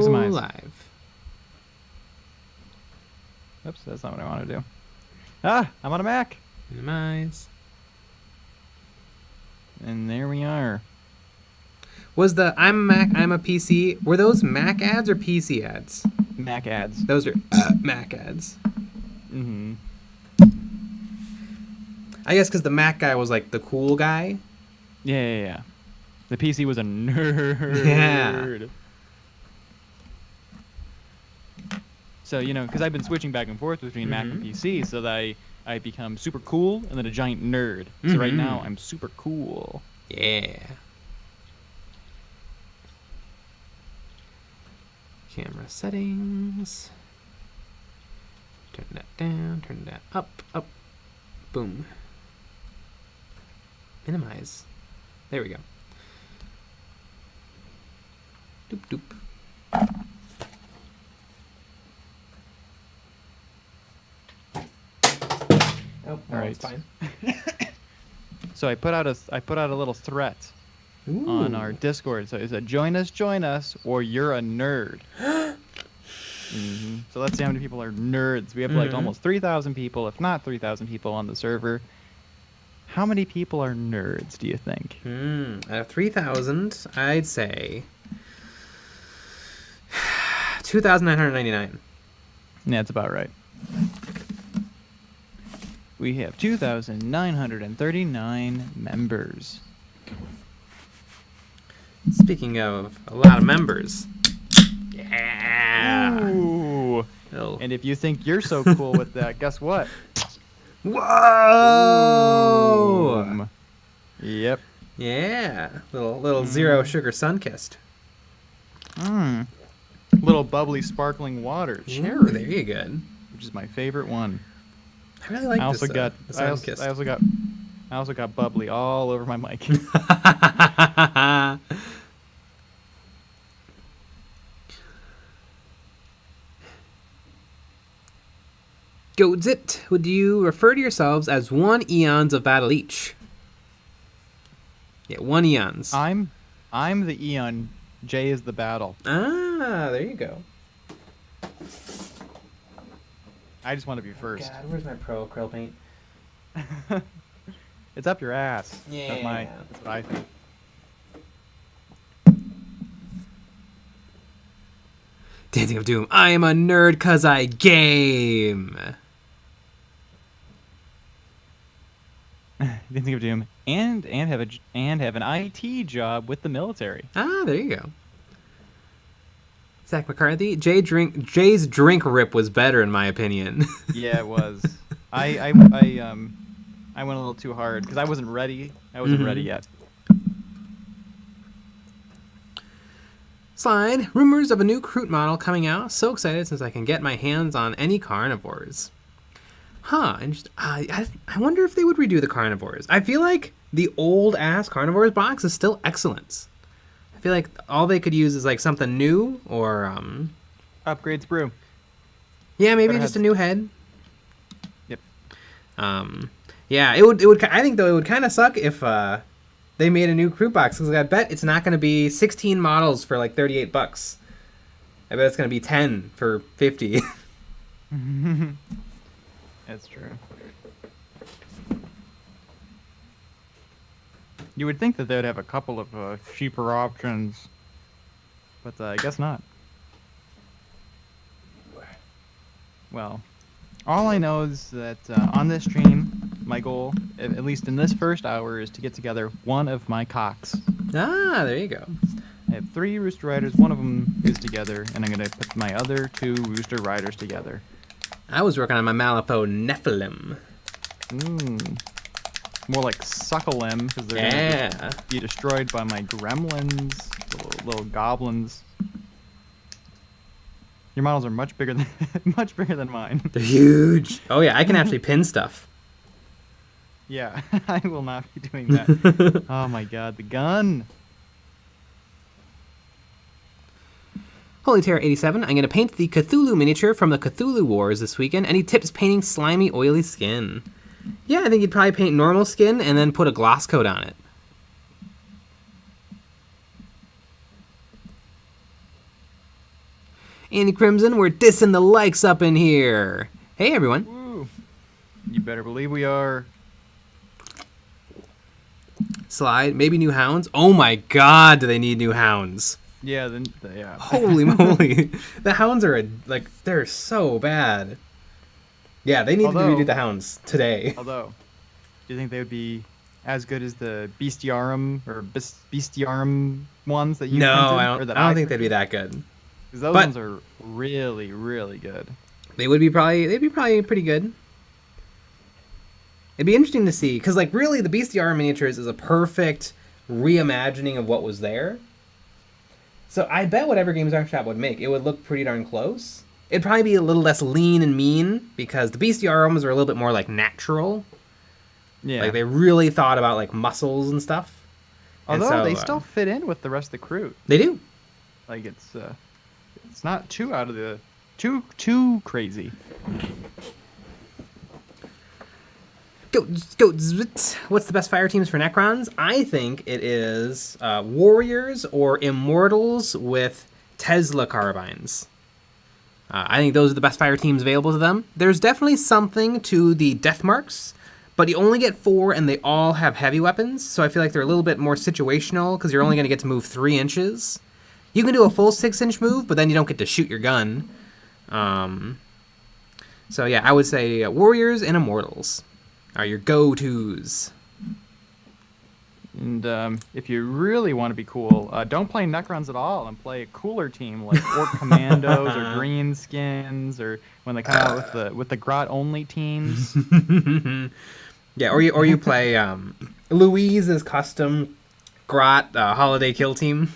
Maximize. live. Oops, that's not what I want to do. Ah, I'm on a Mac. Minimize. And there we are. Was the I'm a Mac, I'm a PC, were those Mac ads or PC ads? Mac ads. Those are Mac ads. Mm-hmm. I guess because the Mac guy was like the cool guy. Yeah. The PC was a nerd. Yeah. So, you know, because I've been switching back and forth between Mac and PC so that I become super cool and then a giant nerd. So right now, I'm super cool. Yeah. Camera settings. Turn that down, turn that up. Boom. Minimize. There we go. Doop doop. Oh, all right. It's fine. So I put out a little threat on our Discord. So it said, join us, or you're a nerd. So let's see how many people are nerds. We have like almost 3,000 people, if not 3,000 people on the server. How many people are nerds, do you think? Out of 3,000, I'd say 2,999. Yeah, that's about right. We have 2,939 members. Speaking of a lot of members. Yeah. Ooh. Oh. And if you think you're so cool with that, guess what? Whoa! Boom. Yep. Yeah. Little zero sugar sun-kissed. Little bubbly sparkling water. Cherry. Ooh, there you go. Which is my favorite one. I really like I also this. got Sun-kissed. I also got bubbly all over my mic. Godzit, would you refer to yourselves as one Eons of Battle each? Yeah, one Eons. I'm the Eon. J is the battle. Ah, there you go. I just want to be first. God, where's my Pro Acryl paint? It's up your ass. Yeah. That's what I think. Dancing of Doom. I am a nerd 'cause I game. Dancing of Doom and have an IT job with the military. Ah, there you go. Zach McCarthy. Jay's drink rip was better in my opinion. Yeah, it was. I went a little too hard because I wasn't ready. I wasn't ready yet. Slide. Rumors of a new KROOT model coming out. So excited since I can get my hands on any carnivores. Huh. I wonder if they would redo the carnivores. I feel like the old ass carnivores box is still excellent. I feel like all they could use is like something new or Upgrades brew. yeah, maybe Better just heads. a new head. Yep. Yeah, it would. I think though it would kind of suck if they made a new KROOT box because I bet it's not going to be 16 models for like $38. I bet it's going to be 10 for 50. That's true. You would think that they would have a couple of cheaper options, but I guess not. Well, all I know is that on this stream, my goal, at least in this first hour, is to get together one of my cocks. Ah, there you go. I have 3 Rooster Riders, one of them is together, and I'm going to put my other 2 Rooster Riders together. I was working on my Malifaux Nephilim. More like Suckle-em, because they're going to be destroyed by my gremlins, little goblins. Your models are much bigger than mine. They're huge. Oh yeah, I can actually pin stuff. Yeah, I will not be doing that. Oh my god, the gun! Holy Terror 87, I'm going to paint the Cthulhu miniature from the Cthulhu Wars this weekend. Any tips painting slimy, oily skin? Yeah, I think you'd probably paint normal skin and then put a gloss coat on it. Andy Crimson, we're dissing the likes up in here. Hey, everyone. Woo. You better believe we are. Slide, maybe new hounds. Oh my god, do they need new hounds? Yeah, yeah. Holy moly. The hounds are, they're so bad. Yeah, they need to redo the hounds today. Although, do you think they would be as good as the Bestiarum or Bestiarum ones that you No, printed? I don't think they'd be that good. Because those ones are really, really good. They'd be probably pretty good. It'd be interesting to see, because really the Bestiarum miniatures is a perfect reimagining of what was there. So I bet whatever Games Workshop would make, it would look pretty darn close. It'd probably be a little less lean and mean, because the Bestiarums are a little bit more natural. Yeah. They really thought about muscles and stuff. Although they still fit in with the rest of the KROOT. They do. It's not too out of the too crazy. Go. What's the best fire teams for Necrons? I think it is Warriors or Immortals with Tesla carbines. I think those are the best fire teams available to them. There's definitely something to the Death Marks, but you only get 4 and they all have heavy weapons, so I feel like they're a little bit more situational because you're only going to get to move 3 inches. You can do a full 6-inch move, but then you don't get to shoot your gun. So yeah, I would say Warriors and Immortals are your go-tos. And if you really want to be cool, don't play Necrons at all and play a cooler team like Orc Commandos or Greenskins, or when they come out with the Grot only teams. Yeah, or you play Louise's custom Grot holiday kill team.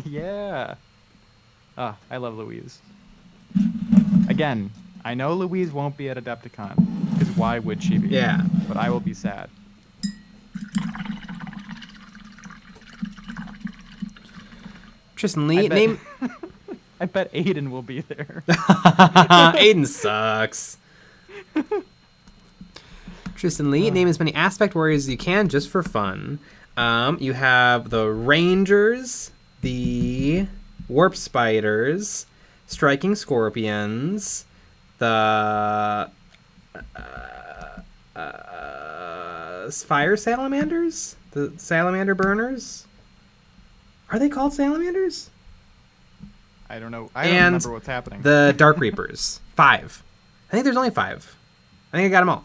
Yeah. I love Louise. Again, I know Louise won't be at Adepticon, because why would she be? Yeah. But I will be sad. Tristan Lee, name... I bet Aiden will be there. Aiden sucks. Tristan Lee, name as many aspect warriors as you can just for fun. You have the Rangers, the Warp Spiders, Striking Scorpions, the Fire Salamanders? The Salamander Burners? Are they called Salamanders? I don't know. I don't remember what's happening. The Dark Reapers. 5. I think there's only 5. I think I got them all.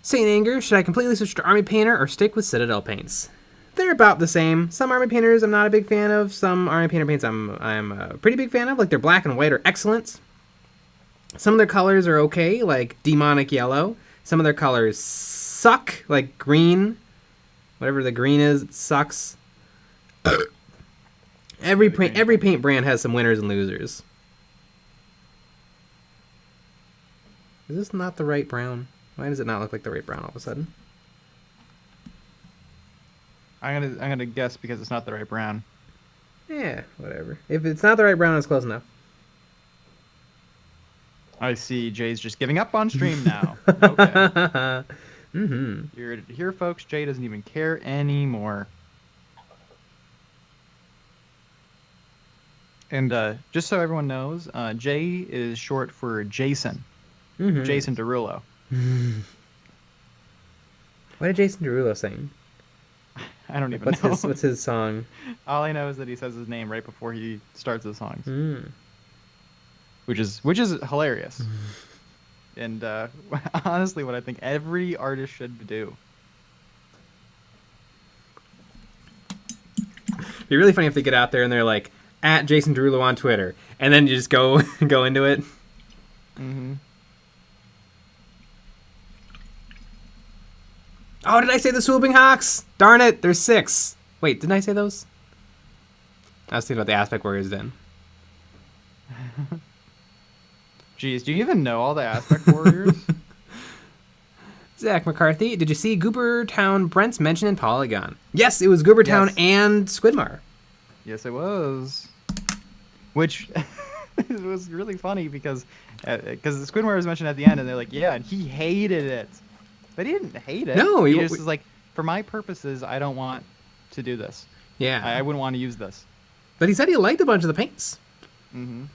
Saint Anger, should I completely switch to Army Painter or stick with Citadel paints? They're about the same. Some Army Painters I'm not a big fan of. Some Army Painter paints I'm a pretty big fan of. Their black and white are excellent. Some of their colors are okay, like Demonic Yellow. Some of their colors suck, like green. Whatever the green is, it sucks. Every paint brand has some winners and losers. Is this not the right brown? Why does it not look like the right brown all of a sudden? I'm gonna guess because it's not the right brown. Yeah, whatever. If it's not the right brown, it's close enough. I see Jay's just giving up on stream now. Okay. Mm-hmm. You're here, folks. Jay doesn't even care anymore. And just so everyone knows, Jay is short for Jason. Mm-hmm. Jason Derulo. What did Jason Derulo sing? I don't even know. What's his song? All I know is that he says his name right before he starts the songs. Mm. Which is hilarious. And honestly, what I think every artist should do. It'd be really funny if they get out there and they're like, at Jason Derulo on Twitter, and then you just go into it. Mm-hmm. Oh, did I say the Swooping Hawks? Darn it, there's 6. Wait, didn't I say those? I was thinking about the Aspect Warriors then. Jeez, do you even know all the Aspect Warriors? Zach McCarthy, did you see Goobertown Brent's mention in Polygon? Yes, it was Goobertown and Squidmar. Yes, it was. Which it was really funny because the Squidmar was mentioned at the end, and they're like, yeah, and he hated it. But he didn't hate it. No, he just was like, for my purposes, I don't want to do this. Yeah. I wouldn't want to use this. But he said he liked a bunch of the paints. Mm-hmm.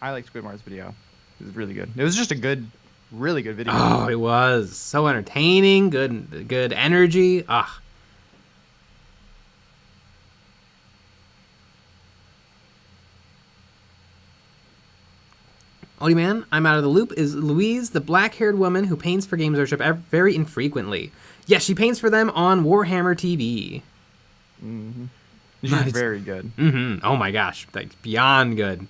I liked Squidmar's video. It was really good. It was just a really good video. Oh, it was so entertaining. Good energy. Ah. Odie Man, I'm out of the loop. Is Louise the black-haired woman who paints for Games Workshop very infrequently? Yes, she paints for them on Warhammer TV. Mm-hmm. She's very good. Mm-hmm. Oh my gosh, like beyond good.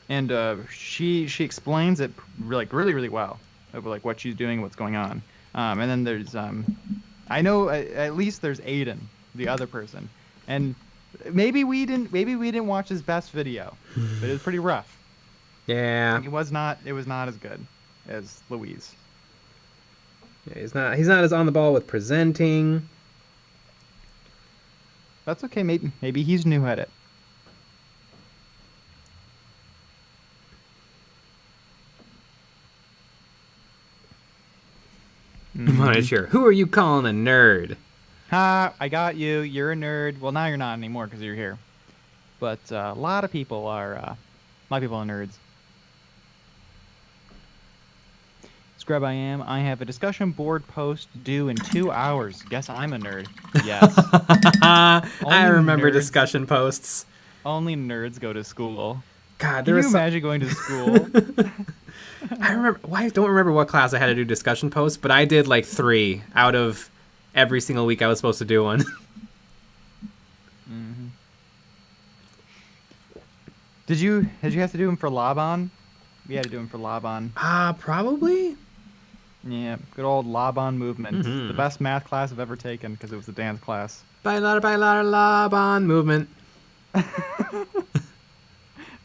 And she explains it like really well over like what she's doing, what's going on. And then there's I know at least there's Aiden, the other person, and maybe we didn't watch his best video, but it was pretty rough. Yeah, it was not as good as Louise. Yeah, he's not as on the ball with presenting. That's okay. Maybe he's new at it. I'm not sure. Who are you calling a nerd? Ha! I got you. You're a nerd. Well, now you're not anymore because you're here. But a lot of people are nerds. Scrub I am. I have a discussion board post due in 2 hours. Guess I'm a nerd. Yes. I remember discussion posts. Only nerds go to school. God, Can you imagine going to school? I don't remember what class I had to do discussion posts, but I did like 3 out of every single week I was supposed to do one. Mm-hmm. Did you have to do them for Laban? We had to do them for Laban. Probably. Yeah, good old Laban movement. Mm-hmm. The best math class I've ever taken because it was the dance class. Bailar Laban movement.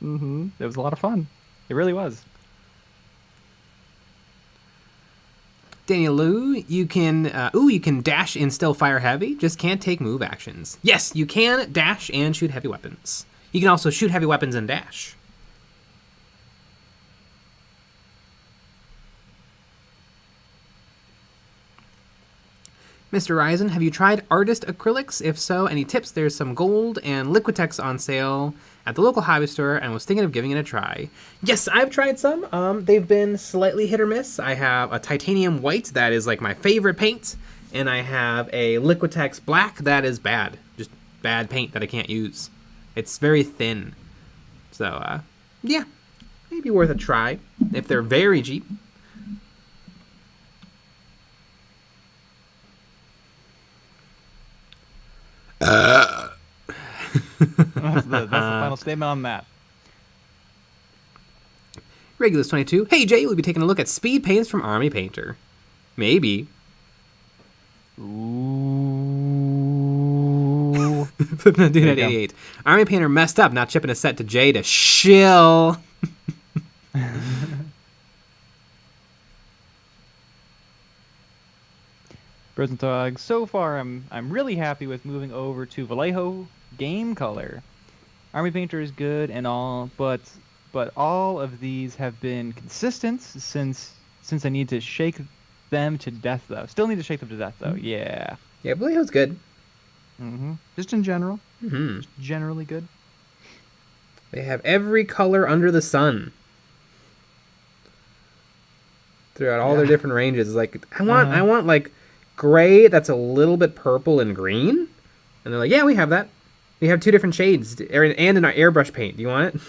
Mm-hmm. It was a lot of fun. It really was. Daniel Lou, you can dash and still fire heavy, just can't take move actions. Yes, you can dash and shoot heavy weapons. You can also shoot heavy weapons and dash. Mr. Ryzen, have you tried artist acrylics? If so, any tips? There's some gold and Liquitex on sale at the local hobby store and was thinking of giving it a try. Yes, I've tried some. They've been slightly hit or miss. I have a titanium white that is like my favorite paint, and I have a Liquitex black that is bad. Just bad paint that I can't use. It's very thin. So, yeah, maybe worth a try if they're very cheap. That's the final statement on that. Regulus22. Hey Jay, we'll be taking a look at speed paints from Army Painter. Maybe. Ooh. Dude at 88. Army Painter messed up, not chipping a set to Jay to shill. Rosentog, so far I'm really happy with moving over to Vallejo Game Color. Army Painter is good and all, but all of these have been consistent since I need to shake them to death though. Still need to shake them to death though. Yeah. Yeah, Vallejo's good. Mm-hmm. Just in general. Mm-hmm. Just generally good. They have every color under the sun. Throughout all their different ranges. Like I want like gray that's a little bit purple and green. And they're like, yeah, we have that. We have 2 different shades and an airbrush paint. Do you want it?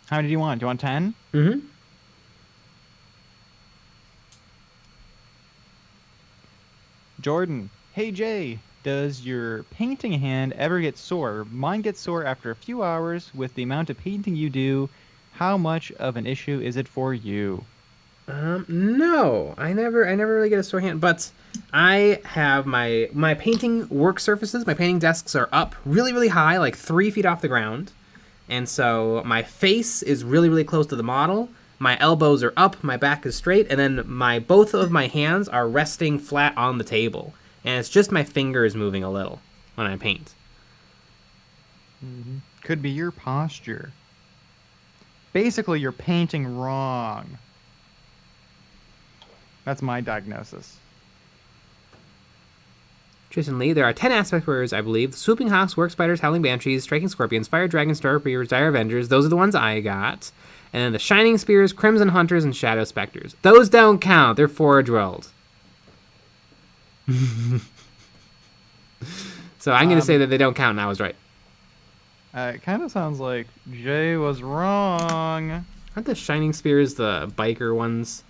How many do you want? Do you want 10? Mm-hmm. Jordan, hey Jay, does your painting hand ever get sore? Mine gets sore after a few hours. With the amount of painting you do, how much of an issue is it for you? No, I never really get a sore hand, but I have my painting work surfaces, my painting desks are up really, really high, like 3 feet off the ground. And so my face is really, really close to the model. My elbows are up, my back is straight, and then both of my hands are resting flat on the table. And it's just my fingers moving a little when I paint. Mm-hmm. could be your posture. Basically, you're painting wrong. That's my diagnosis. Tristan Lee, there are 10 aspect warriors, I believe. Swooping Hawks, Work Spiders, Howling Banshees, Striking Scorpions, Fire Dragons, Dark Reavers, Dire Avengers. Those are the ones I got. And then the Shining Spears, Crimson Hunters, and Shadow Specters. Those don't count. They're Forge World. So I'm going to say that they don't count, and I was right. It kind of sounds like Jay was wrong. Aren't the Shining Spears the biker ones?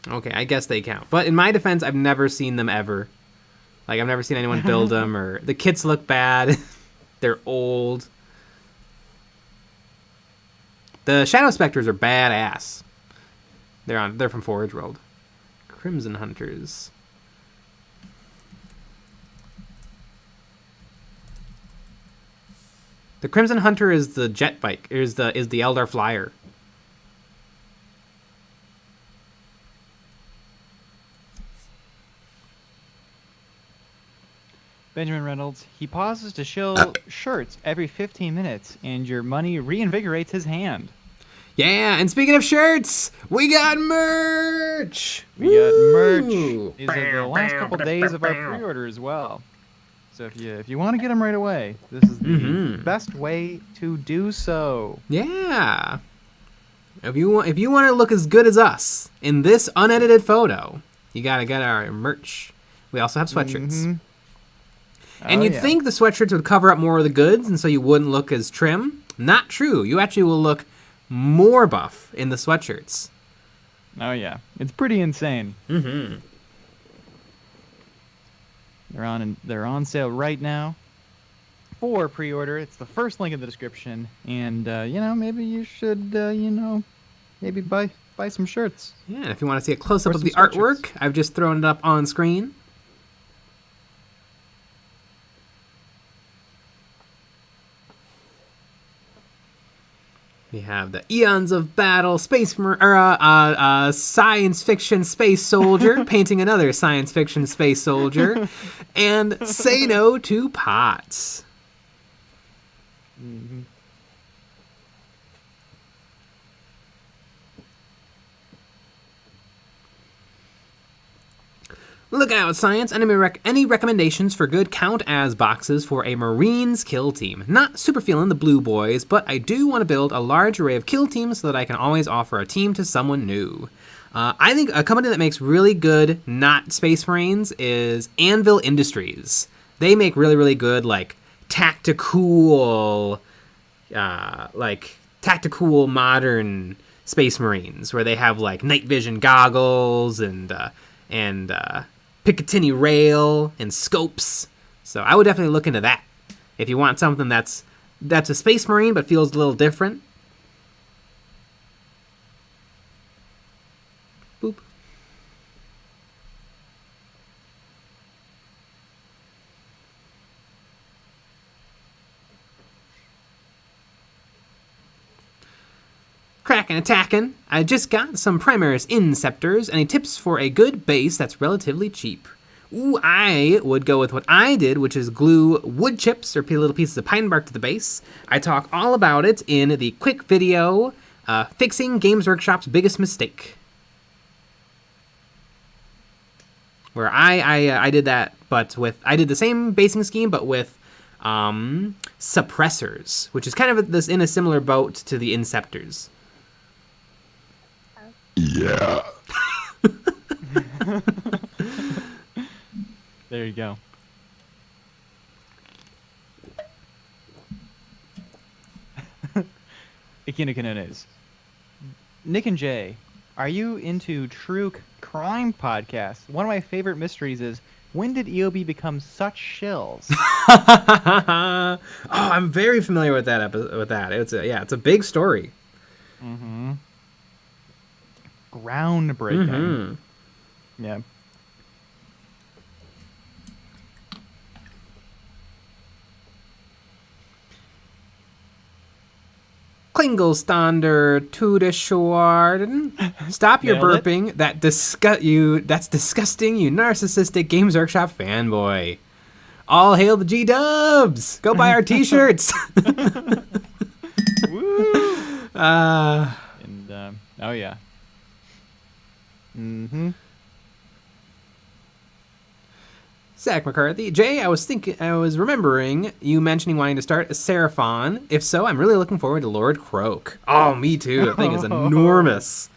Okay, I guess they count. But in my defense, I've never seen them ever. Like, I've never seen anyone build them, or the kits look bad. They're old. The Shadow Specters are badass. They're from Forge World. Crimson Hunters. The Crimson Hunter is the jet bike. Is the Eldar Flyer. Benjamin Reynolds, he pauses to shill shirts every 15 minutes, and your money reinvigorates his hand. Yeah, and speaking of shirts, we got merch! We got merch. These are the last couple days of our pre-order as well. So if you want to get them right away, this is the best way to do so. Yeah. If you want to look as good as us in this unedited photo, you gotta get our merch. We also have sweatshirts. And you'd think the sweatshirts would cover up more of the goods, and so you wouldn't look as trim. Not true. You actually will look more buff in the sweatshirts. Oh yeah, it's pretty insane. Mm-hmm. They're on sale right now for pre-order. It's the first link in the description, and maybe you should maybe buy some shirts. Yeah, and if you want to see a close-up of the artwork, I've just thrown it up on screen. We have the Eons of Battle science fiction space soldier painting another science fiction space soldier, and Say No to Pots. Mm-hmm. Look out, Science. Any recommendations for good count as boxes for a Marines kill team? Not super feeling the blue boys, but I do want to build a large array of kill teams so that I can always offer a team to someone new. I think a company that makes really good not Space Marines is Anvil Industries. They make really, really good, tactical modern Space Marines, where they have, night vision goggles and Picatinny rail and scopes. So I would definitely look into that if you want something that's a Space Marine but feels a little different. Boop. Crackin' attackin'. I just got some Primaris Inceptors. Any tips for a good base that's relatively cheap? Ooh, I would go with what I did, which is glue wood chips or little pieces of pine bark to the base. I talk all about it in the quick video, Fixing Games Workshop's Biggest Mistake. Where I did that, but I did the same basing scheme, but with suppressors, which is kind of in a similar boat to the Inceptors. Yeah. There you go. Ikinakanones. Nick and Jay, are you into true crime podcasts? One of my favorite mysteries is, when did EOB become such shills? Oh, I'm very familiar with that it's a big story. Mm-hmm. Groundbreaking. Mm-hmm. Yeah. Klingelstander Tudeshwarden. Stop your Nailed it. burping. That's disgusting, you narcissistic Games Workshop fanboy. All hail the G-dubs. Go buy our t-shirts. Woo! uh, And oh yeah. Mm-hmm. Zach McCarthy. Jay, I was remembering you mentioning wanting to start a Seraphon. If so, I'm really looking forward to Lord Croak. Oh, me too. That thing is enormous.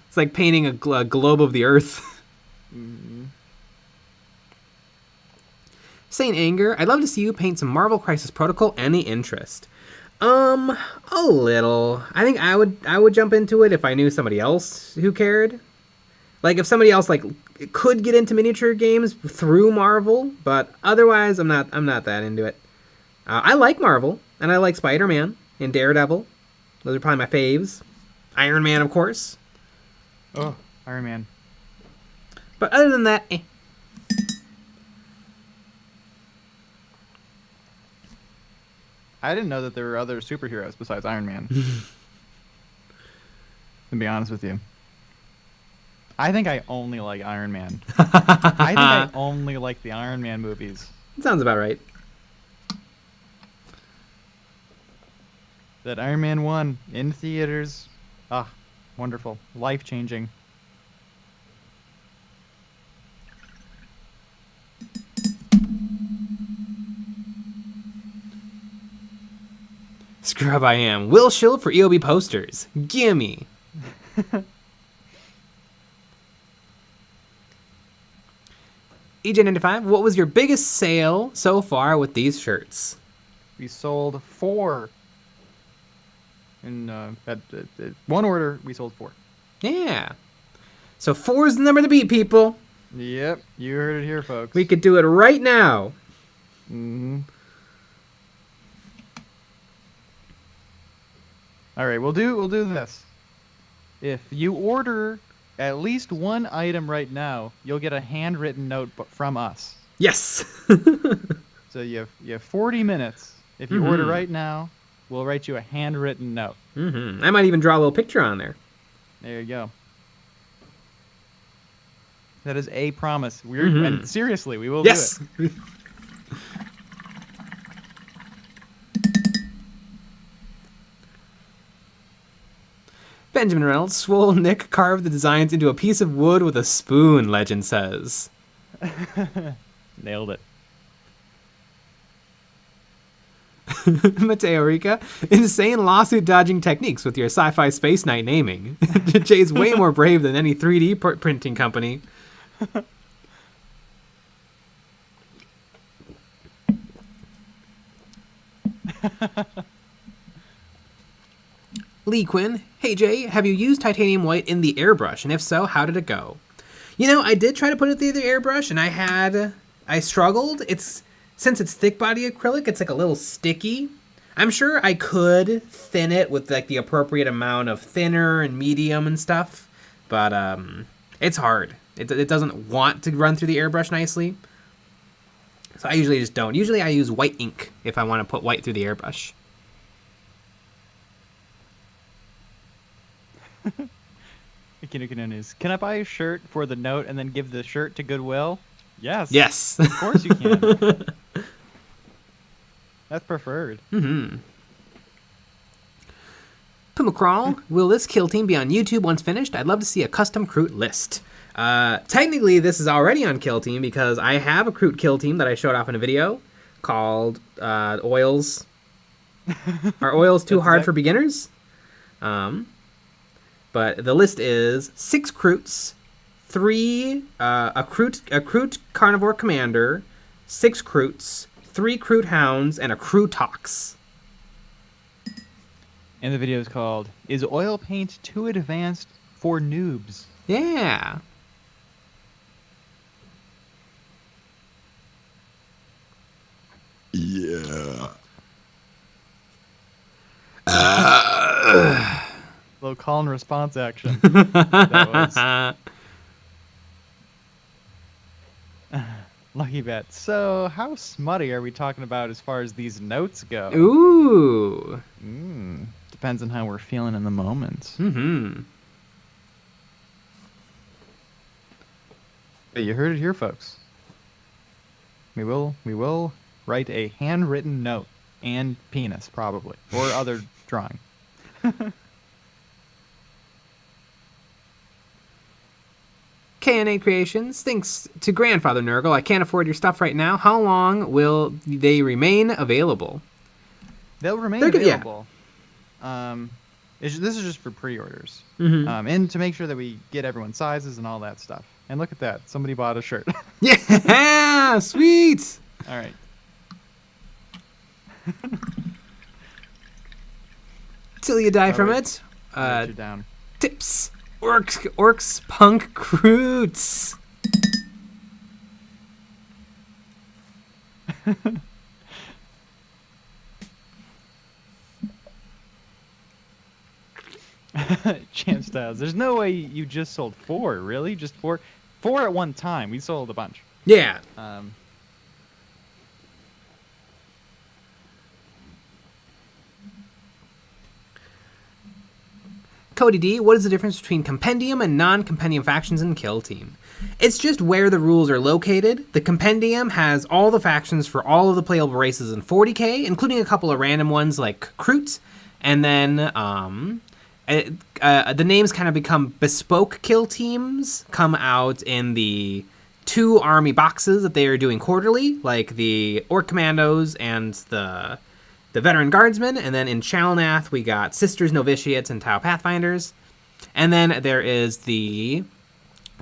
It's like painting a globe of the earth. Mm-hmm. Saint Anger, I'd love to see you paint some Marvel Crisis Protocol. Any interest? A little. I think I would jump into it if I knew somebody else who cared. Like if somebody else like could get into miniature games through Marvel, but otherwise I'm not that into it. I like Marvel and I like Spider-Man and Daredevil. Those are probably my faves. Iron Man, of course. Oh, Iron Man. But other than that, I didn't know that there were other superheroes besides Iron Man. To be honest with you. I think I only like Iron Man. I think I only like the Iron Man movies. Sounds about right. That Iron Man 1 in theaters. Ah, wonderful. Life-changing. Scrub I am. Will Shield for EOB posters. Gimme. EJ95, what was your biggest sale so far with these shirts? We sold 4. In at one order, we sold 4. Yeah. So 4 is the number to beat, people. Yep, you heard it here, folks. We could do it right now. Mm-hmm. All right, we'll do this. If you order at least one item right now, you'll get a handwritten note from us. Yes. So you have 40 minutes. If you order right now, we'll write you a handwritten note. I might even draw a little picture on there. There you go. That is a promise. And seriously, we will do it. Benjamin Reynolds, Swole Nick carved the designs into a piece of wood with a spoon, legend says. Nailed it. Mateo Rica, insane lawsuit dodging techniques with your sci-fi space knight naming. Jay's way more brave than any 3D printing company. Lee Quinn, hey Jay, have you used titanium white in the airbrush? And if so, how did it go? You know, I did try to put it through the airbrush and I struggled. Since it's thick body acrylic, it's like a little sticky. I'm sure I could thin it with like the appropriate amount of thinner and medium and stuff, but it's hard. It doesn't want to run through the airbrush nicely. So I usually just don't. Usually I use white ink if I want to put white through the airbrush. Can I buy a shirt for the note and then give the shirt to Goodwill? Yes. Yes. Of course you can. That's preferred. Pumacrawl, will this kill team be on YouTube once finished? I'd love to see a custom KROOT list. Technically, this is already on Kill Team because I have a KROOT kill team that I showed off in a video called Oils. Are Oils Too Hard for Beginners? But the list is 6 KROOTs, 3 a KROOT Carnivore Commander, 6 KROOTs, 3 KROOT Hounds, and a KROOTox. And the video is called "Is Oil Paint Too Advanced for Noobs?" Yeah. Yeah. Little call and response action. That was. Lucky bet. So, how smutty are we talking about as far as these notes go? Ooh. depends on how we're feeling in the moment. Mm-hmm. But you heard it here, folks. We will write a handwritten note and penis, probably, or other drawing. KNA Creations, thanks to Grandfather Nurgle. I can't afford your stuff right now. How long will they remain available? They'll remain available. This is just for pre-orders. Mm-hmm. And to make sure that we get everyone's sizes and all that stuff. And look at that. Somebody bought a shirt. Yeah! Sweet! All right. Till you die from it. Write you down. Tips. Orcs punk KROOTs. Chance Styles. There's no way you just sold 4, really? Just 4? 4 at one time. We sold a bunch. Yeah. Cody D, what is the difference between compendium and non-compendium factions in Kill Team? It's just where the rules are located. The compendium has all the factions for all of the playable races in 40k, including a couple of random ones like KROOT, and then the names kind of become bespoke kill teams, come out in the 2 army boxes that they are doing quarterly, like the Orc Commandos and the Veteran Guardsmen, and then in Chalnath we got Sisters, Novitiates, and Tau Pathfinders. And then there is the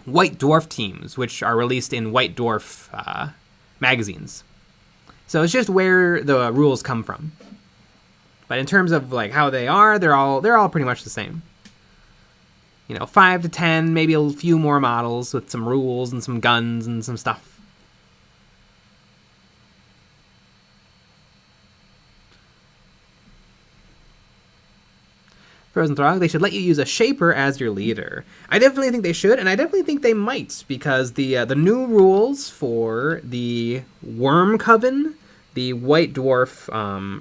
White Dwarf teams, which are released in White Dwarf magazines. So it's just where the rules come from. But in terms of like how they are, they're all pretty much the same. 5 to 10, maybe a few more models with some rules and some guns and some stuff. Frozen Throg, they should let you use a Shaper as your leader. I definitely think they should, and I definitely think they might, because the new rules for the Worm Coven, the White Dwarf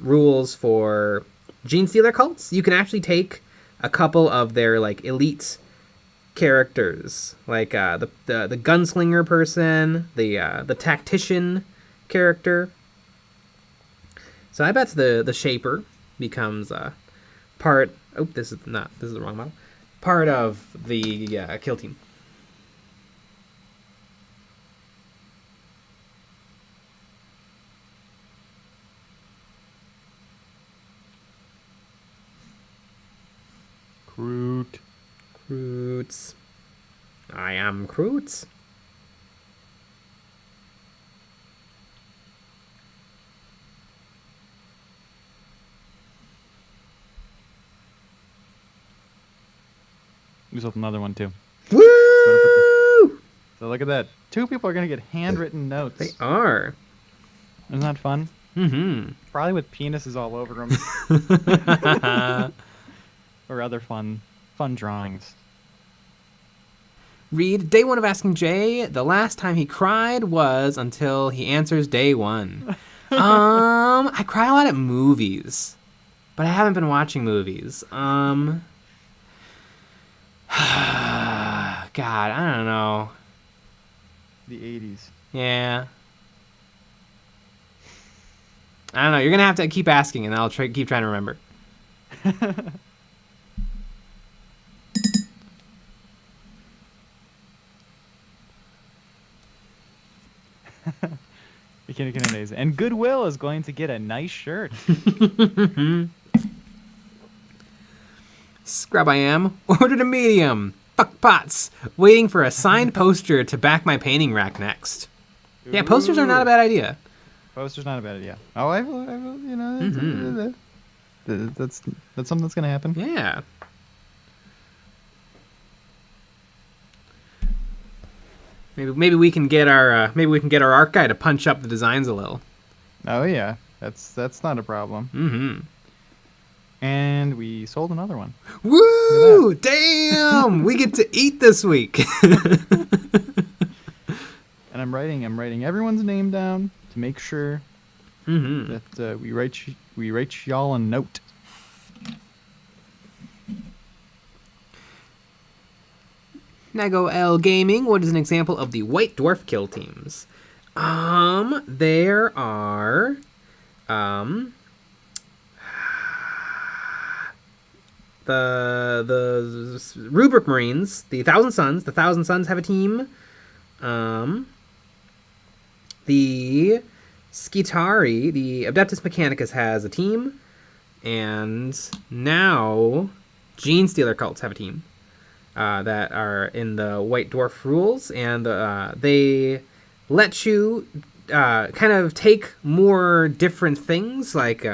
rules for Gene Stealer cults, you can actually take a couple of their like elite characters, like the gunslinger person, the tactician character. So I bet the Shaper becomes part. Oh, this is the wrong model. Part of the kill team. KROOT. KROOTs. I am KROOTs. We sold another one too. Woo! So look at that. 2 people are gonna get handwritten notes. They are. Isn't that fun? Mm-hmm. Probably with penises all over them. Or other fun drawings. Read, day 1 of Asking Jay, the last time he cried was until he answers day 1. I cry a lot at movies, but I haven't been watching movies. God, I don't know. The 80s. Yeah. I don't know. You're going to have to keep asking, and I'll keep trying to remember. And Goodwill is going to get a nice shirt. Scrub I am. Ordered a medium. Fuck pots. Waiting for a signed poster to back my painting rack next. Yeah, posters are not a bad idea. Posters not a bad idea. Oh, I will, that's something that's gonna happen. Yeah. Maybe we can get our art guy to punch up the designs a little. Oh yeah, that's not a problem. Mm-hmm. And we sold another one. Woo! Damn! We get to eat this week. And I'm writing everyone's name down to make sure that we write y'all a note. Nago L Gaming, what is an example of the White Dwarf kill teams? There are the Rubric Marines, the Thousand Suns. The Thousand Suns have a team. The Skitari, the Adeptus Mechanicus has a team. And now Gene Stealer cults have a team that are in the White Dwarf rules. And they let you kind of take more different things. Like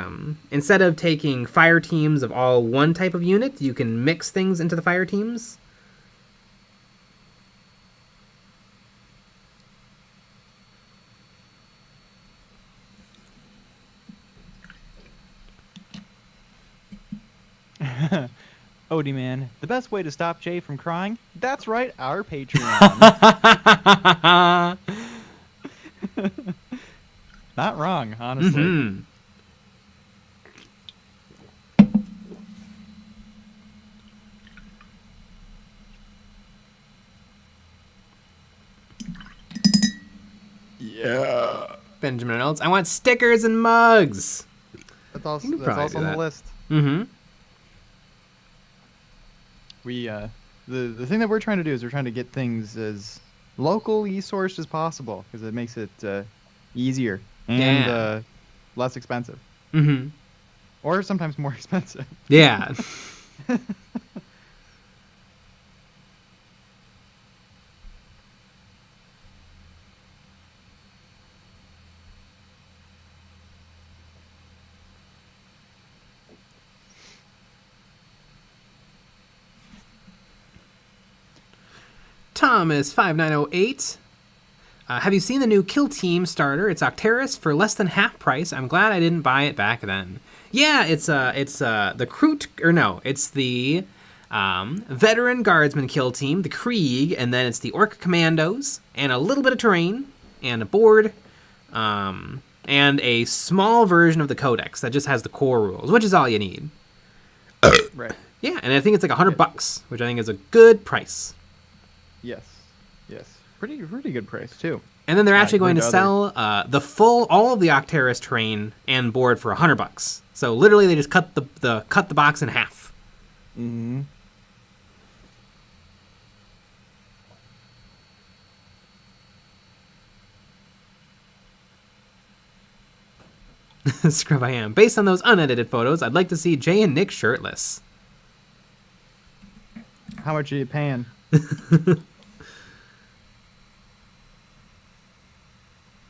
instead of taking fire teams of all one type of unit, you can mix things into the fire teams. Odie man, the best way to stop Jay from crying? That's right, our Patreon. Not wrong, honestly. Mm-hmm. Yeah. Benjamin Reynolds, I want stickers and mugs. That's also on the list. Mm-hmm. We the thing that we're trying to do is we're trying to get things as locally sourced as possible because it makes it easier and less expensive. Mm-hmm. Or sometimes more expensive. Yeah. Thomas5908. Have you seen the new Kill Team starter? It's Octeris for less than half price. I'm glad I didn't buy it back then. Yeah, it's the KROOT, or no, it's the Veteran Guardsman Kill Team, the Krieg, and then it's the Orc Commandos, and a little bit of terrain, and a board, and a small version of the Codex that just has the core rules, which is all you need. Right. Yeah, and I think it's like $100, which I think is a good price. Yes. Pretty good price too. And then they're actually going to sell all of the Octeris terrain and board for $100. So literally, they just cut the box in half. Mm-hmm. Scrub I am. Based on those unedited photos, I'd like to see Jay and Nick shirtless. How much are you paying?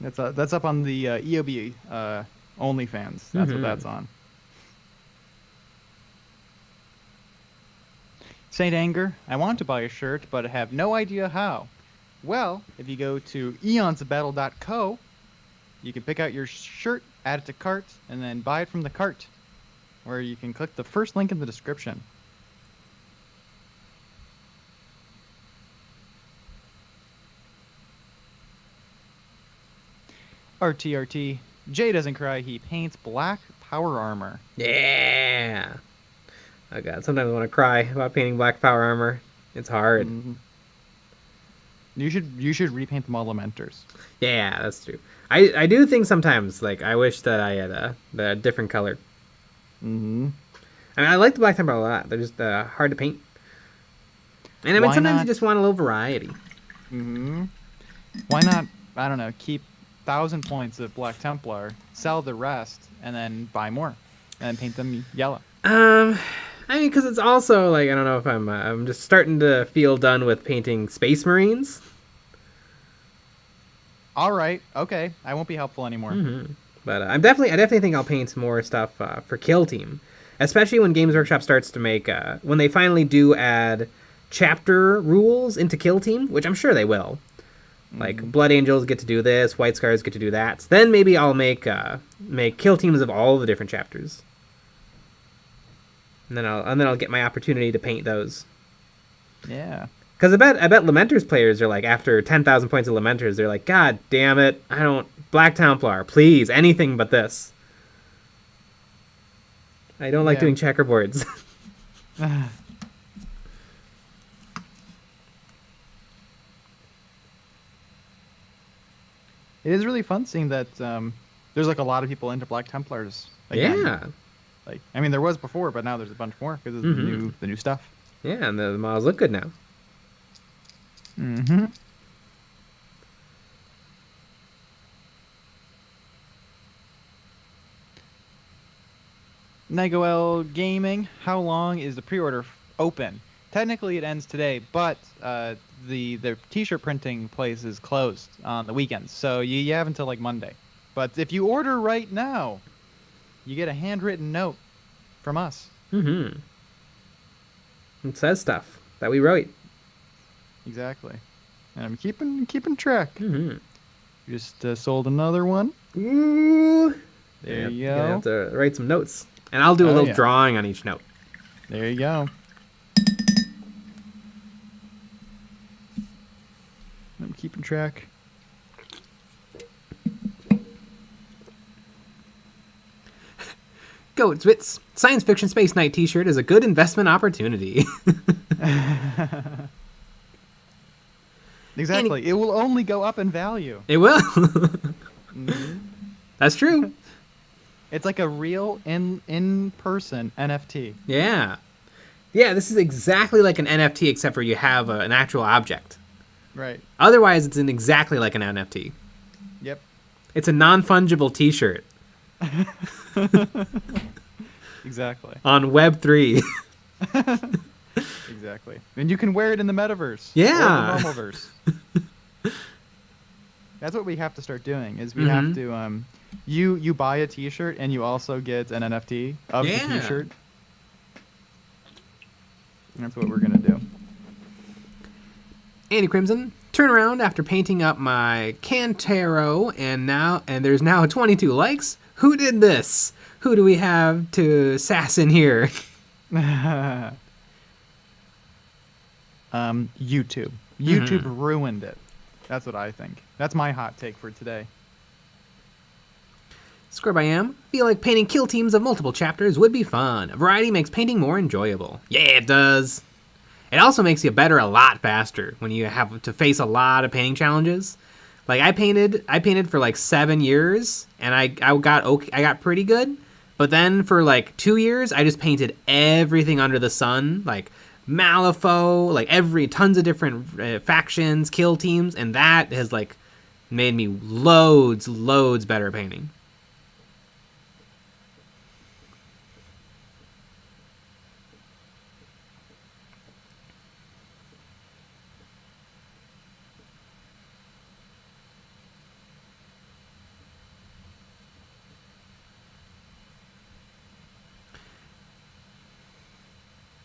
That's up on the EOB OnlyFans. That's what that's on. Saint Anger, I want to buy a shirt, but I have no idea how. Well, if you go to EonsOfBattle.co, you can pick out your shirt, add it to cart, and then buy it from the cart, where you can click the first link in the description. RTRT. Jay doesn't cry. He paints black power armor. Yeah. Oh god, sometimes I want to cry about painting black power armor. It's hard. Mm-hmm. You should repaint the Modementors. Yeah, that's true. I do think sometimes, like, I wish that I had a different color. Mm-hmm. I mean, I like the black temper a lot. They're just hard to paint. And I mean, sometimes you just want a little variety. Mm-hmm. Why not, I don't know, keep 1,000 points of Black Templar, sell the rest, and then buy more, and paint them yellow. I mean, because it's also, like, I don't know if I'm just starting to feel done with painting Space Marines. All right, okay, I won't be helpful anymore. Mm-hmm. But I definitely think I'll paint more stuff for Kill Team, especially when Games Workshop starts to make when they finally do add chapter rules into Kill Team, which I'm sure they will. Like, Blood Angels get to do this, White Scars get to do that. So then maybe I'll make Kill Teams of all the different chapters. And then I'll get my opportunity to paint those. Yeah. Because I bet Lamenters players are like, after 10,000 points of Lamenters, they're like, God damn it, I don't... Black Templar, please, anything but this. I don't like doing checkerboards. It is really fun seeing that there's like a lot of people into Black Templars again. Yeah. Like, I mean, there was before, but now there's a bunch more because of the new stuff. Yeah, and the models look good now. Mm-hmm. Negoel Gaming, how long is the pre-order open? Technically, it ends today, but the t-shirt printing place is closed on the weekends, so you have until like Monday. But if you order right now, you get a handwritten note from us. Mm-hmm. It says stuff that we wrote. Exactly, and I'm keeping track. Mm-hmm. Just sold another one. Ooh. There you You're gonna have go. to write some notes, and I'll do a little yeah. drawing on each note. There you go. I'm keeping track. Go, Zwitz. Science Fiction Space Night t-shirt is a good investment opportunity. Exactly. It will only go up in value. It will. Mm-hmm. That's true. It's like a real in-person NFT. Yeah. Yeah, this is exactly like an NFT except for you have an actual object. Right. Otherwise, it's exactly like an NFT. Yep. It's a non-fungible t-shirt. Exactly. On Web3. Exactly. And you can wear it in the metaverse. Yeah. Or the normalverse. That's what we have to start doing. Is we have to you buy a T-shirt and you also get an NFT of the T-shirt. That's what we're gonna do. Andy Crimson, turn around after painting up my Cantero, and there's now 22 likes. Who did this? Who do we have to sass in here? YouTube. YouTube ruined it. That's what I think. That's my hot take for today. Square by Am, feel like painting kill teams of multiple chapters would be fun. Variety makes painting more enjoyable. Yeah, it does. It also makes you better a lot faster when you have to face a lot of painting challenges. Like I painted for like 7 years, and I got pretty good. But then for like 2 years, I just painted everything under the sun, like Malifaux, like tons of different factions, kill teams, and that has like made me loads better at painting.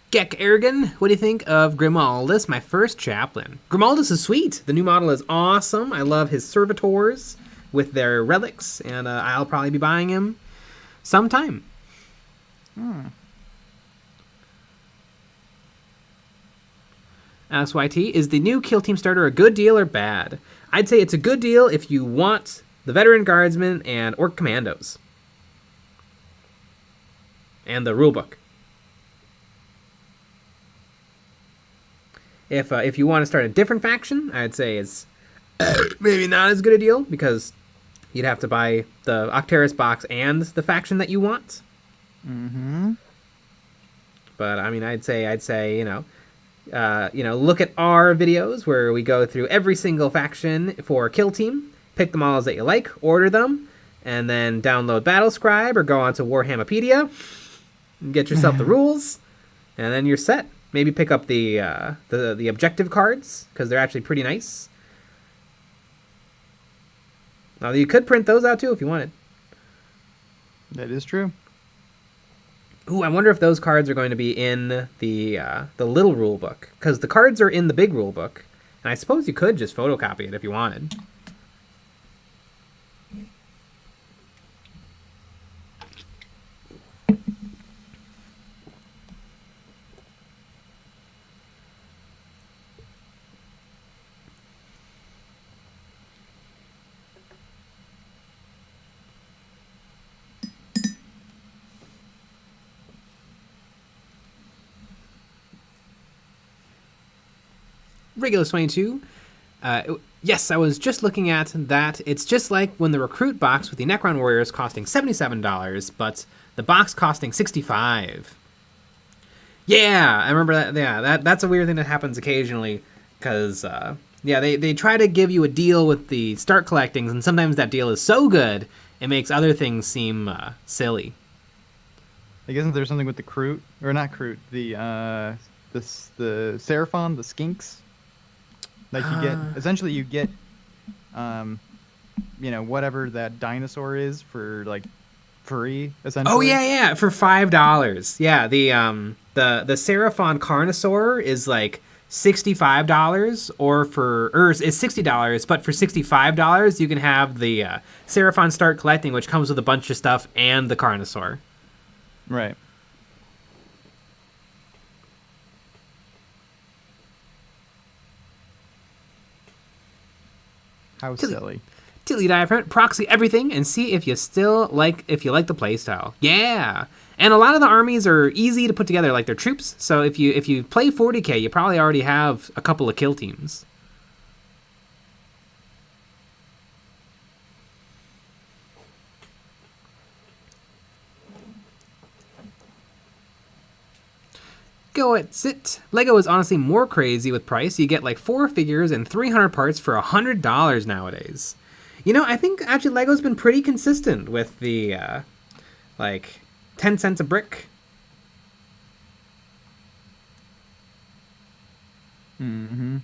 Gek Ergen, what do you think of Grimaldus, my first chaplain? Grimaldus is sweet. The new model is awesome. I love his servitors with their relics, and I'll probably be buying him sometime. SYT, is the new Kill Team starter a good deal or bad? I'd say it's a good deal if you want the Veteran Guardsmen and Orc Commandos. And the rulebook. If you want to start a different faction, I'd say it's maybe not as good a deal because you'd have to buy the Octeris box and the faction that you want. Mm-hmm. But I mean, I'd say look at our videos where we go through every single faction for Kill Team, pick the models that you like, order them, and then download Battlescribe or go onto Warhammerpedia, and get yourself the rules, and then you're set. Maybe pick up the objective cards, because they're actually pretty nice. Now, you could print those out, too, if you wanted. That is true. Ooh, I wonder if those cards are going to be in the little rule book, because the cards are in the big rule book, and I suppose you could just photocopy it if you wanted. Regulus 22. Yes, I was just looking at that. It's just like when the Recruit box with the Necron Warriors costing $77, but the box costing $65. Yeah, I remember that. Yeah, that's a weird thing that happens occasionally, because they try to give you a deal with the start collectings, and sometimes that deal is so good it makes other things seem silly. Like, isn't there something with the KROOT, or not KROOT, the Seraphon, the skinks? Like, you get whatever that dinosaur is for, like, free, essentially. Oh yeah, for $5. Yeah, the Seraphon Carnosaur is like $65, or it's $60, but for $65 you can have the Seraphon Start Collecting, which comes with a bunch of stuff and the Carnosaur. Right. How silly. Delete iframe, proxy everything, and see if you like the playstyle. Yeah, and a lot of the armies are easy to put together, like their troops. So if you play 40k, you probably already have a couple of kill teams. Go at sit. Lego is honestly more crazy with price. You get like 4 figures and 300 parts for $100 nowadays. I think actually Lego's been pretty consistent with the like 10 cents a brick. Mm-hmm.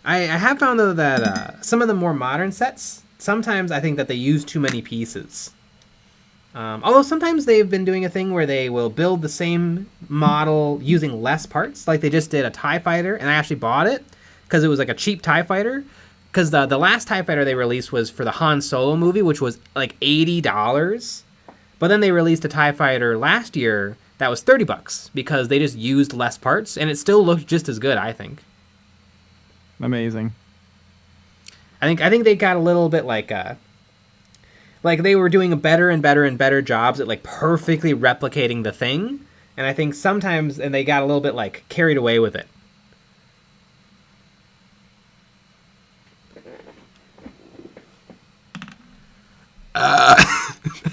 I have found though that some of the more modern sets, sometimes I think that they use too many pieces. Although sometimes they've been doing a thing where they will build the same model using less parts. Like they just did a TIE Fighter, and I actually bought it because it was like a cheap TIE Fighter. Because the last TIE Fighter they released was for the Han Solo movie, which was like $80. But then they released a TIE Fighter last year that was $30 because they just used less parts, and it still looked just as good, I think. Amazing. I think they got a little bit like they were doing a better and better and better jobs at like perfectly replicating the thing, and I think sometimes they got a little bit like carried away with it.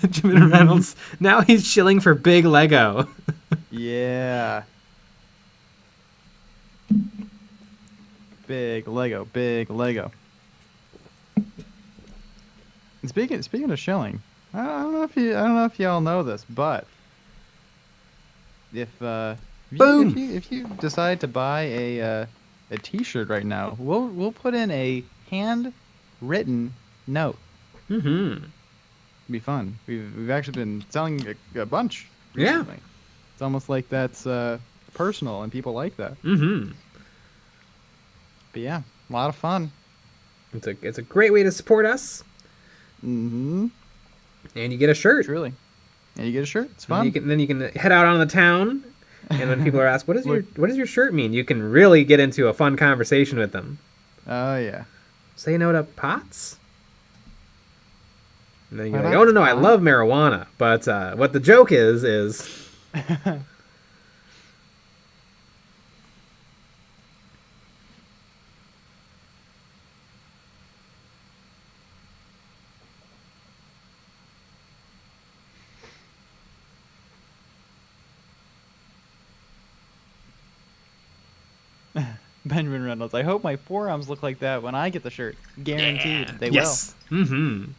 Benjamin Reynolds. Now he's shilling for big Lego. Yeah. Big Lego, big Lego. And speaking of shilling, I don't know if y'all know this, but if you decide to buy a T-shirt right now, we'll put in a handwritten note. Mm-hmm. It'd be fun. We've actually been selling a bunch recently. Yeah. It's almost like that's personal, and people like that. Mm-hmm. But yeah, a lot of fun. It's a great way to support us. Mm-hmm. And you get a shirt. Truly. And you get a shirt. It's fun. Then you can head out on the town, and when people are asked, what does your shirt mean? You can really get into a fun conversation with them. Oh yeah. Say no to pots. And then you go like, oh no, I love marijuana, but what the joke is. Benjamin Reynolds. I hope my forearms look like that when I get the shirt. Guaranteed, yeah. they yes. will. Mm-hmm.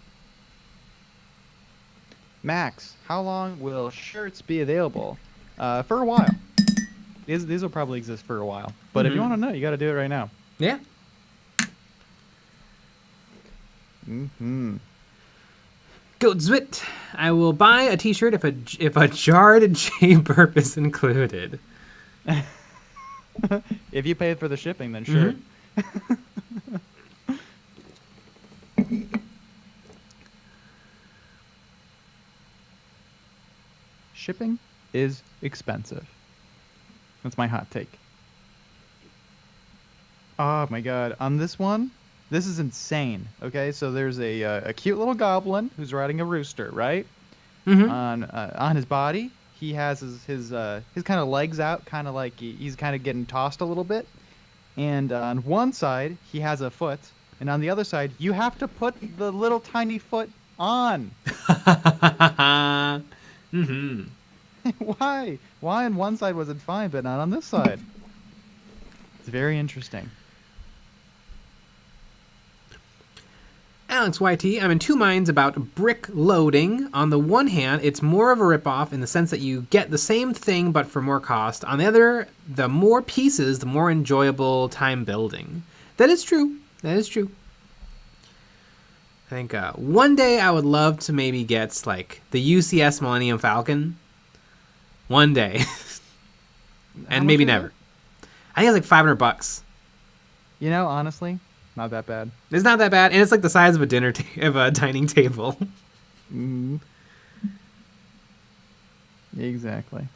Max, how long will shirts be available? For a while. These will probably exist for a while. But if you want to know, you got to do it right now. Yeah. Mm-hmm. Go Zwit. I will buy a T-shirt if a jarred J burp is included. If you pay for the shipping, then sure. Mm-hmm. Shipping is expensive. That's my hot take. Oh my god. On this one, this is insane. Okay, so there's a cute little goblin who's riding a rooster, right? Mm-hmm. On his body, he has his kind of legs out, kind of like he's kind of getting tossed a little bit. and on one side he has a foot, and on the other side you have to put the little tiny foot on. Mm-hmm. Why? Why on one side was it fine, but not on this side? It's very interesting. Alex YT, I'm in two minds about brick loading. On the one hand, it's more of a ripoff in the sense that you get the same thing but for more cost. On the other, the more pieces, the more enjoyable time building. That is true. That is true. I think one day I would love to maybe get like the UCS Millennium Falcon. One day. And maybe never. I think it's like $500. You know, honestly, not that bad. It's not that bad, and it's like the size of a of a dining table. Mm-hmm. Exactly.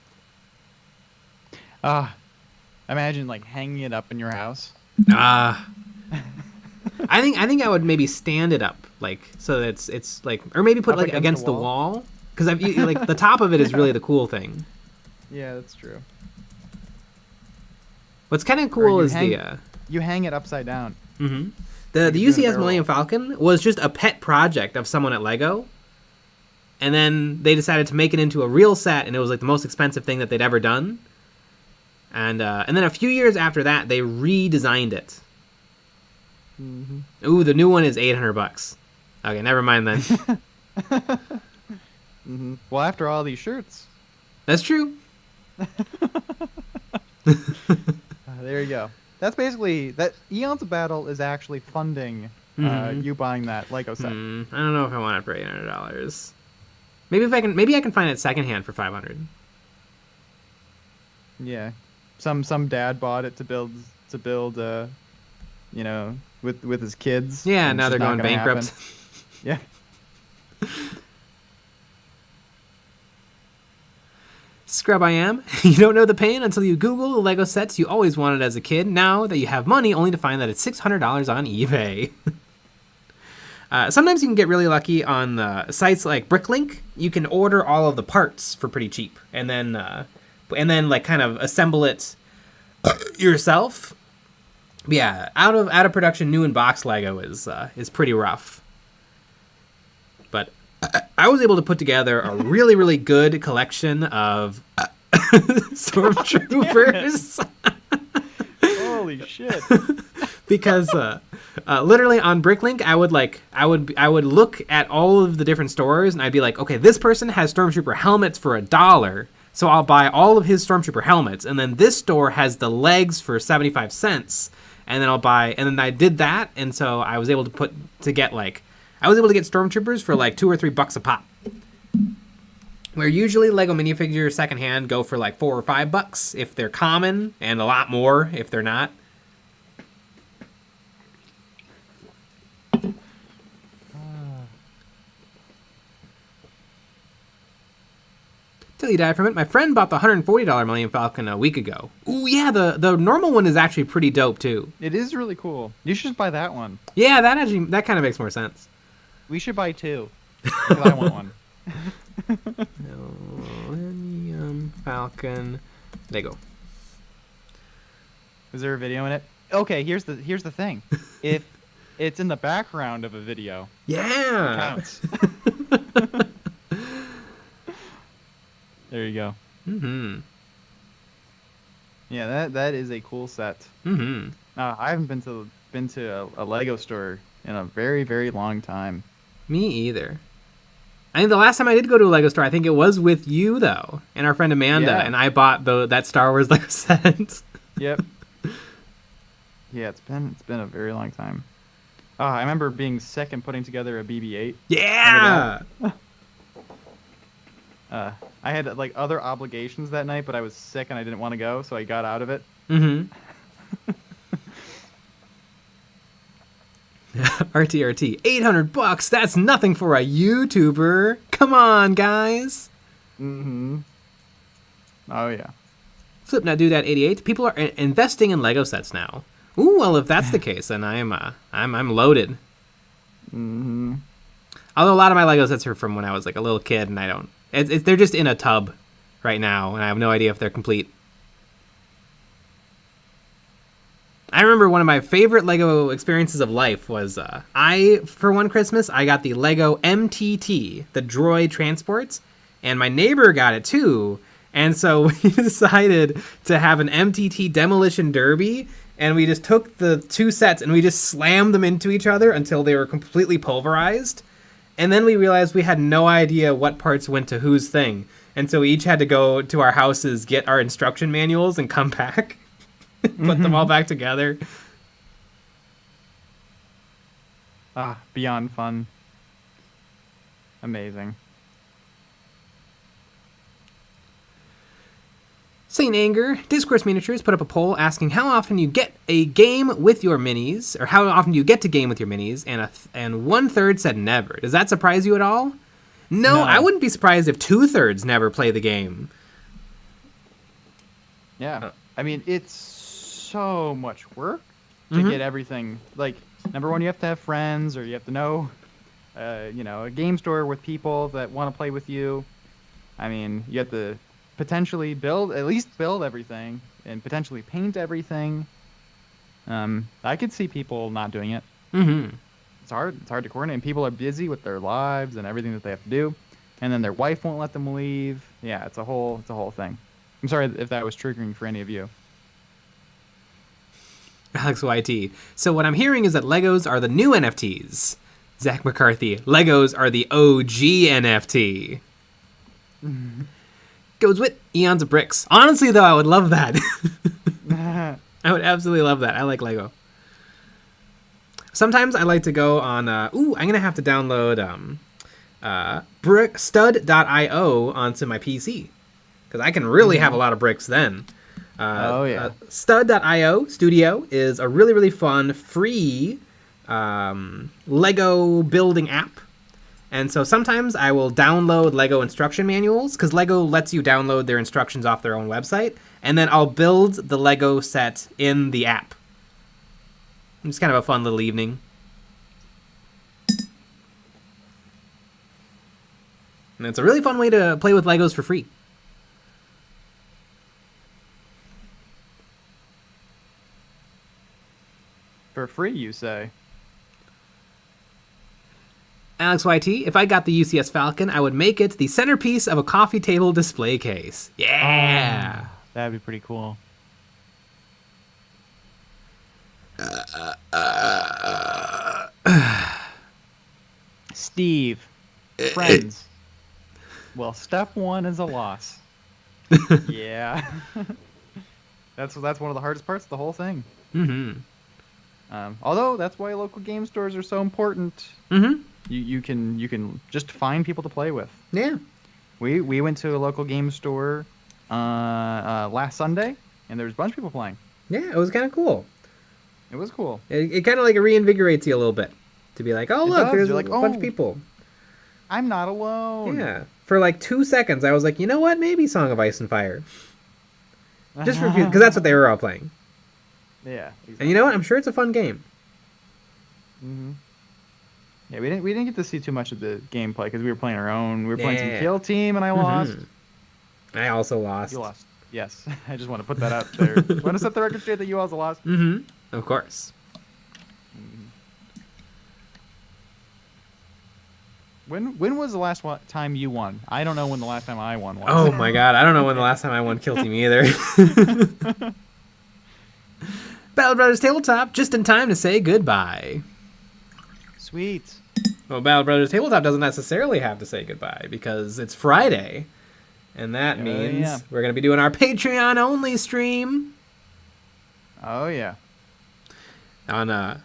Imagine like hanging it up in your house. I think I would maybe stand it up, like so that it's like, or maybe put Up like against the wall, because like the top of it is really the cool thing. Yeah, that's true. What's kind of cool is you hang it upside down. Mm-hmm. The UCS Millennium Falcon was just a pet project of someone at Lego, and then they decided to make it into a real set, and it was like the most expensive thing that they'd ever done. And then a few years after that, they redesigned it. Mm-hmm. Ooh, the new one is $800. Okay, never mind then. Mm-hmm. Well, after all these shirts. That's true. There you go. That's basically that. Eons of Battle is actually funding you buying that Lego set. I don't know if I want it for $800. Maybe I can find it secondhand for $500. Yeah, some dad bought it to build you know, with his kids. Yeah, and now they're going bankrupt. Yeah. Scrub I am. You don't know the pain until you Google the Lego sets you always wanted as a kid. Now that you have money, only to find that it's $600 on eBay. Sometimes you can get really lucky on sites like Bricklink. You can order all of the parts for pretty cheap, and then like kind of assemble it yourself. But yeah, out of production new in box Lego is pretty rough. But I was able to put together a really, really good collection of stormtroopers. Holy shit! Because literally on Bricklink, I would look at all of the different stores, and I'd be like, okay, this person has stormtrooper helmets for $1, so I'll buy all of his stormtrooper helmets, and then this store has the legs for 75 cents, and then I'll buy, and then I did that, and so I was able to get stormtroopers for like $2 or $3 a pop. Where usually Lego minifigures secondhand go for like $4 or $5 if they're common, and a lot more if they're not. Till you die from it. My friend bought the $140 Millennium Falcon a week ago. Ooh, yeah, the normal one is actually pretty dope too. It is really cool. You should buy that one. Yeah, that kind of makes more sense. We should buy two. Because I want one. Millennium Falcon Lego. Is there a video in it? Okay, here's the thing. If it's in the background of a video, yeah, it counts. There you go. Mm-hmm. Yeah, that is a cool set. Mm-hmm. I haven't been to a Lego store in a very, very long time. Me either. I think the last time I did go to a Lego store, I think it was with you though, and our friend Amanda, and I bought that Star Wars Lego set. Yep. Yeah, it's been a very long time. I remember being sick and putting together a BB-8. Yeah. I had like other obligations that night, but I was sick and I didn't want to go, so I got out of it. Mm-hmm. RTRT, $800. That's nothing for a YouTuber. Come on, guys. Mm-hmm. Oh yeah. Flip now, do that 88. People are investing in Lego sets now. Ooh, well, if that's the case, then I'm loaded. Mm-hmm. Although a lot of my Lego sets are from when I was like a little kid, and I don't. They're just in a tub right now, and I have no idea if they're complete. I remember one of my favorite Lego experiences of life was for one Christmas, I got the Lego MTT, the droid transports, and my neighbor got it too. And so we decided to have an MTT demolition derby, and we just took the two sets and we just slammed them into each other until they were completely pulverized. And then we realized we had no idea what parts went to whose thing. And so we each had to go to our houses, get our instruction manuals, and come back. Put them all back together. Beyond fun. Amazing. Saint Anger, Discourse Miniatures put up a poll asking how often you get a game with your minis, or how often you get to game with your minis, and 1/3 said never. Does that surprise you at all? No, I wouldn't be surprised if 2/3 never play the game. Yeah. I mean, it's so much work to get everything. Like, number one, you have to have friends, or you have to know, a game store with people that want to play with you. I mean, you have to potentially at least build everything, and potentially paint everything. I could see people not doing it. It's hard to coordinate, and people are busy with their lives and everything that they have to do, and then their wife won't let them leave. Yeah, it's a whole thing. I'm sorry if that was triggering for any of you. Alex YT. So what I'm hearing is that Legos are the new NFTs. Zach McCarthy. Legos are the OG NFT. Goes with Eons of Bricks. Honestly, though, I would love that. I would absolutely love that. I like Lego. Sometimes I like to go on... I'm going to have to download stud.io onto my PC. Because I can really have a lot of bricks then. Stud.io Studio is a really, really fun, free Lego building app. And so sometimes I will download Lego instruction manuals, because Lego lets you download their instructions off their own website, and then I'll build the Lego set in the app. It's kind of a fun little evening. And it's a really fun way to play with Legos for free. For free, you say? Alex YT, if I got the UCS Falcon, I would make it the centerpiece of a coffee table display case. Yeah! That'd be pretty cool. Steve, friends. Well, step one is a loss. Yeah. That's one of the hardest parts of the whole thing. Although that's why local game stores are so important. You can just find people to play with. Yeah. We went to a local game store last Sunday, and there was a bunch of people playing. Yeah, it was kind of cool. It was cool. It kind of like reinvigorates you a little bit to be like, oh, look, there's like, a bunch of people. I'm not alone. Yeah. For like 2 seconds, I was like, you know what? Maybe Song of Ice and Fire. Just for because that's what they were all playing. Yeah. Exactly. And you know what? I'm sure it's a fun game. Yeah, we didn't get to see too much of the gameplay because we were playing our own. We were playing some Kill Team, and I lost. I also lost. You lost. Yes. I just want to put that out there. Want to set the record straight that you also lost? Of course. When was the last time you won? I don't know when the last time I won was. Oh my god, I don't know when the last time I won Kill Team either. Battle Brothers Tabletop, just in time to say goodbye. Sweet. Well, Battle Brothers Tabletop doesn't necessarily have to say goodbye because it's Friday. And that means we're going to be doing our Patreon-only stream. Oh, yeah.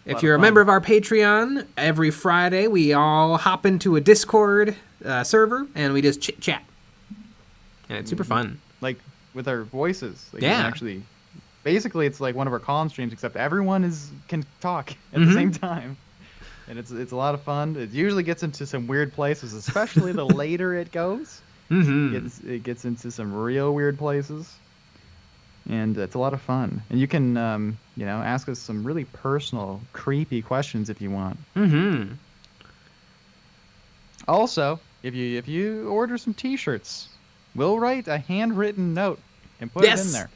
If you're a member of our Patreon, every Friday we all hop into a Discord server and we just chit-chat. And it's super fun. Like, with our voices. Like, yeah. Actually, basically, it's like one of our call-in streams, except everyone can talk at the same time. And it's a lot of fun. It usually gets into some weird places, especially the later it goes. It gets into some real weird places. And it's a lot of fun. And you can, ask us some really personal, creepy questions if you want. Also, if you order some T-shirts, we'll write a handwritten note and put it in there.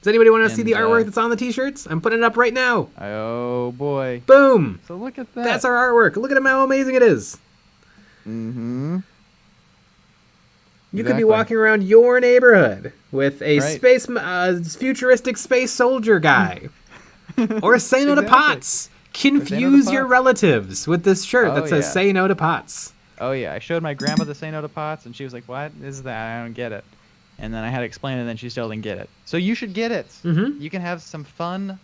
Does anybody want to see And, the artwork that's on the t-shirts? I'm putting it up right now. Oh boy. Boom. So look at that. That's our artwork. Look at how amazing it is. Mm-hmm. You could be walking around your neighborhood with a futuristic space soldier guy. Or say no to pots. Confuse your relatives with this shirt that says say no to pots. Oh yeah, I showed my grandma the say no to pots and she was like, what is that? I don't get it. And then I had to explain it and then she still didn't get it. So you should get it. Mm-hmm. You can have some fun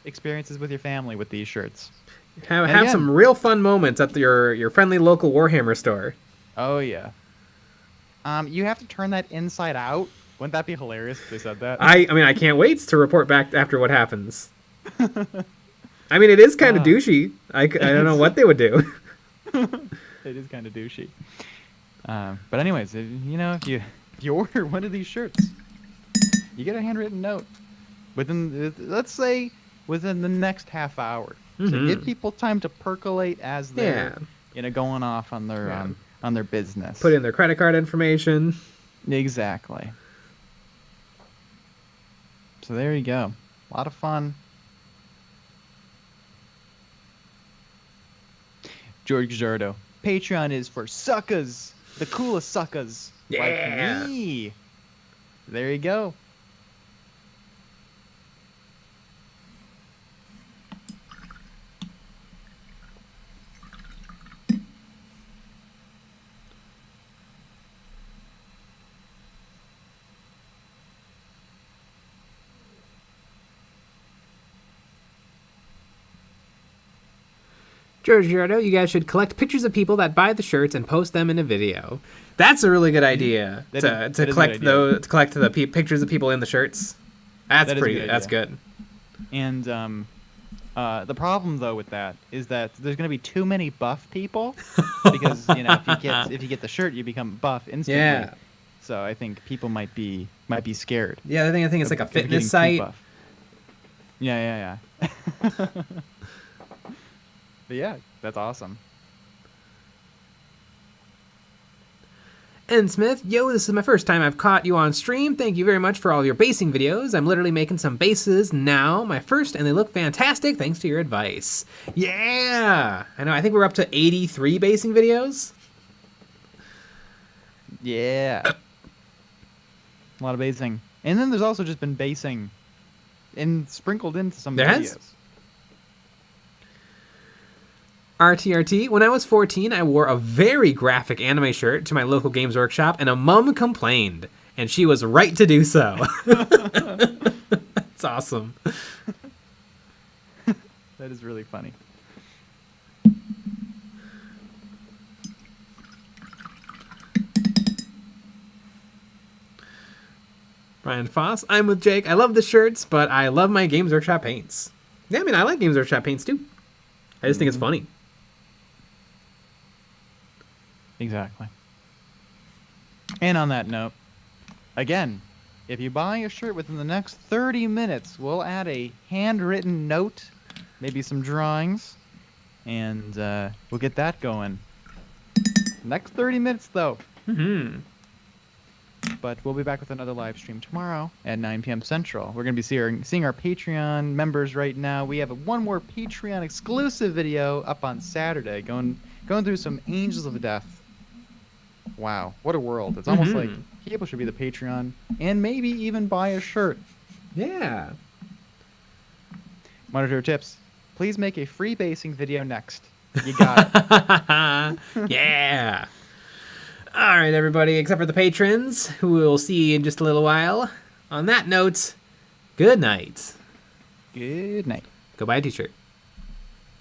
experiences with your family with these shirts. Have some real fun moments at your friendly local Warhammer store. Oh yeah. You have to turn that inside out. Wouldn't that be hilarious if they said that? I mean, I can't wait to report back after what happens. I mean, it is kind of douchey. I don't know what they would do. It is kind of douchey. But anyways, if you order one of these shirts, you get a handwritten note let's say within the next half hour. Mm-hmm. So give people time to percolate as they're going off on their on their business. Put in their credit card information. Exactly. So there you go. A lot of fun. George Zardo. Patreon is for suckers. The coolest suckers. Yeah. Like me. There you go. George Giardo, you guys should collect pictures of people that buy the shirts and post them in a video. That's a really good idea. To collect the pictures of people in the shirts. That's good. And the problem though with that is that there's going to be too many buff people because if you get the shirt you become buff instantly. Yeah. So I think people might be scared. Yeah, I think it's like a fitness site. Yeah. But yeah, that's awesome. N. Smith, yo, this is my first time I've caught you on stream. Thank you very much for all your basing videos. I'm literally making some bases now, my first, and they look fantastic thanks to your advice. Yeah! I know, I think we're up to 83 basing videos. Yeah. A lot of basing. And then there's also just been basing sprinkled into some videos. RTRT, when I was 14, I wore a very graphic anime shirt to my local games workshop, and a mum complained, and she was right to do so. That's awesome. That is really funny. Brian Foss, I'm with Jake. I love the shirts, but I love my Games Workshop paints. Yeah, I mean, I like Games Workshop paints too. I just think it's funny. Exactly. And on that note, again, if you buy a shirt within the next 30 minutes, we'll add a handwritten note, maybe some drawings, and we'll get that going. Next 30 minutes, though. Mm-hmm. But we'll be back with another live stream tomorrow at 9 p.m. Central. We're going to be seeing our Patreon members right now. We have one more Patreon exclusive video up on Saturday, going through some Angels of Death. Wow, what a world. It's almost like people should be the Patreon and maybe even buy a shirt. Yeah. Monitor tips. Please make a free basing video next. You got it. Yeah. All right, everybody, except for the patrons, who we'll see in just a little while. On that note, good night. Good night. Go buy a t-shirt.